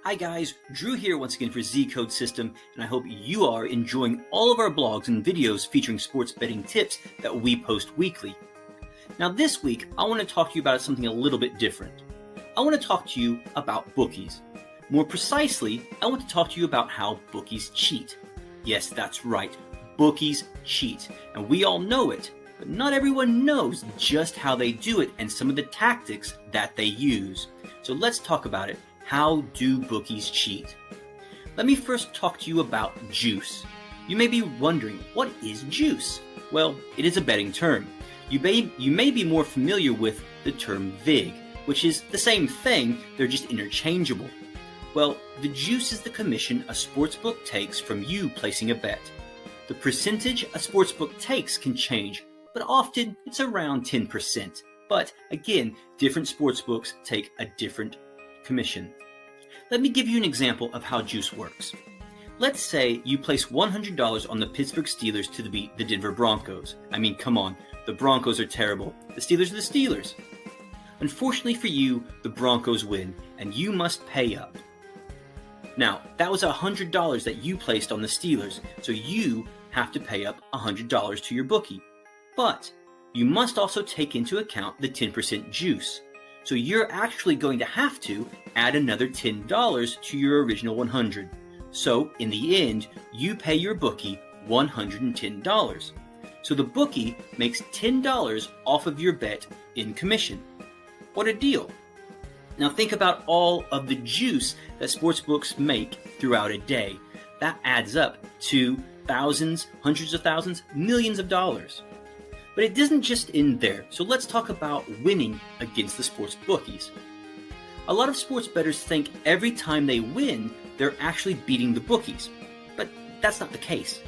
Hi guys, Drew here once again for Z Code System, and I hope you are enjoying all of our blogs and videos featuring sports betting tips that we post weekly. Now this week, I want to talk to you about something a little bit different. I want to talk to you about bookies. More precisely, I want to talk to you about how bookies cheat. Yes, that's right, bookies cheat, and we all know it, but not everyone knows just how they do it and some of the tactics that they use. So let's talk about it. How do bookies cheat? Let me first talk to you about juice. You may be wondering, what is juice? Well, it is a betting term. You may be more familiar with the term vig, which is the same thing, they're just interchangeable. Well, the juice is the commission a sportsbook takes from you placing a bet. The percentage a sportsbook takes can change, but often it's around 10%. But again, different sportsbooks take a different commission. Let me give you an example of how juice works. Let's say you place $100 on the Pittsburgh Steelers to beat the Denver Broncos. I mean, come on, the Broncos are terrible. The Steelers are the Steelers. Unfortunately for you, the Broncos win, and you must pay up. Now, that was $100 that you placed on the Steelers, so you have to pay up $100 to your bookie. But you must also take into account the 10% juice. So you're actually going to have to add another $10 to your original $100. So in the end, you pay your bookie $110. So the bookie makes $10 off of your bet in commission. What a deal. Now think about all of the juice that sportsbooks make throughout a day. That adds up to thousands, hundreds of thousands, millions of dollars. But it doesn't just end there, so let's talk about winning against the sports bookies. A lot of sports bettors think every time they win, they're actually beating the bookies. But that's not the case.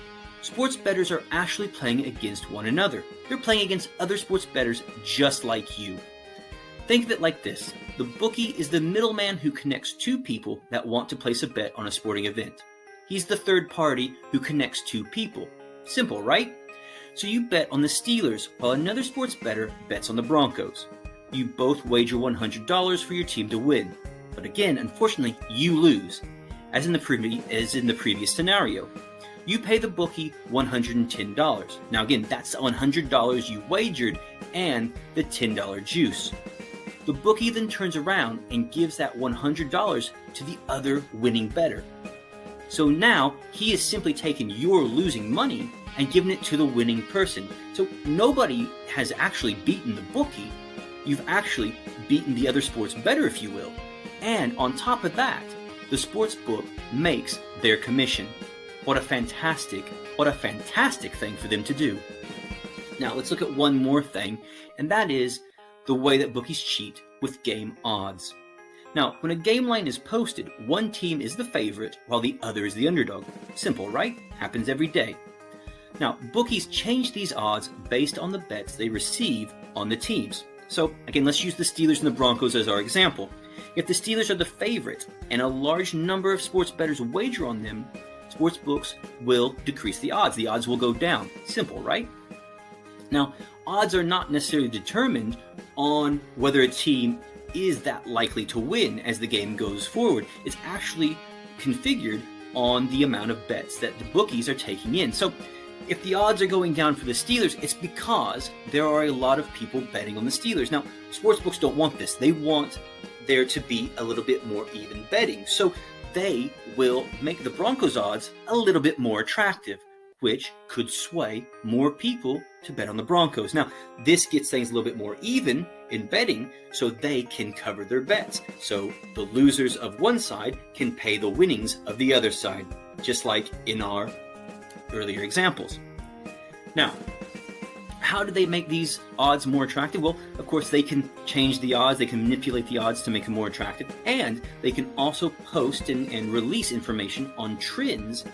Sports bettors are actually playing against one another. They're playing against other sports bettors just like you. Think of it like this. The bookie is the middleman who connects two people that want to place a bet on a sporting event. He's the third party who connects two people. Simple, right? So you bet on the Steelers while another sports bettor bets on the Broncos. You both wager $100 for your team to win. But again, unfortunately, you lose, as in the previous scenario. You pay the bookie $110. Now again, that's $100 you wagered and the $10 juice. The bookie then turns around and gives that $100 to the other winning bettor. So now he is simply taking your losing money and giving it to the winning person. So nobody has actually beaten the bookie. You've actually beaten the other sports bettor, if you will. And on top of that, the sports book makes their commission. What a fantastic thing for them to do. Now let's look at one more thing, and that is the way that bookies cheat with game odds. Now, when a game line is posted, one team is the favorite while the other is the underdog. Simple, right? Happens every day. Now, bookies change these odds based on the bets they receive on the teams. So, again, let's use the Steelers and the Broncos as our example. If the Steelers are the favorite and a large number of sports bettors wager on them, sports books will decrease the odds. The odds will go down. Simple, right? Now, odds are not necessarily determined on whether a team is that likely to win as the game goes forward. It's actually configured on the amount of bets that the bookies are taking in. So if the odds are going down for the Steelers, it's because there are a lot of people betting on the Steelers. Now, sportsbooks don't want this. They want there to be a little bit more even betting. So they will make the Broncos odds a little bit more attractive, which could sway more people to bet on the Broncos. Now, this gets things a little bit more even in betting, so they can cover their bets. So the losers of one side can pay the winnings of the other side, just like in our earlier examples. Now, how do they make these odds more attractive? Well, of course, they can change the odds, they can manipulate the odds to make them more attractive, and they can also post and release information on trends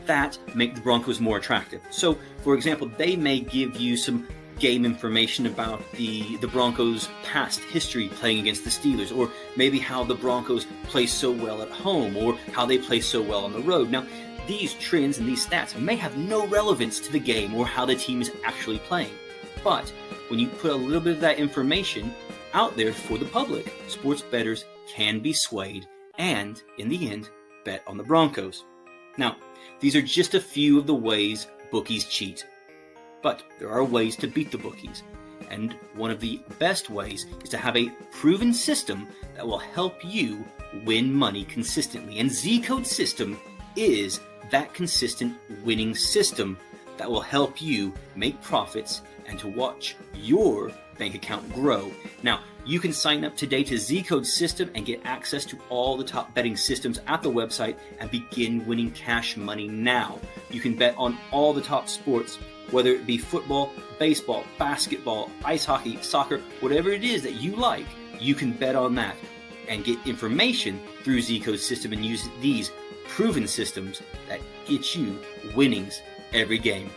that make the Broncos more attractive. So, for example, they may give you some game information about the Broncos' past history playing against the Steelers, or maybe how the Broncos play so well at home, or how they play so well on the road. Now, these trends and these stats may have no relevance to the game or how the team is actually playing. But when you put a little bit of that information out there for the public, sports bettors can be swayed and, in the end, bet on the Broncos. Now, these are just a few of the ways bookies cheat. But there are ways to beat the bookies, and one of the best ways is to have a proven system that will help you win money consistently. And Z-Code System is that consistent winning system that will help you make profits and to watch your bank account grow. Now, you can sign up today to Z-Code System and get access to all the top betting systems at the website and begin winning cash money now. You can bet on all the top sports, whether it be football, baseball, basketball, ice hockey, soccer, whatever it is that you like, you can bet on that and get information through Z-Code System and use these proven systems that get you winnings every game.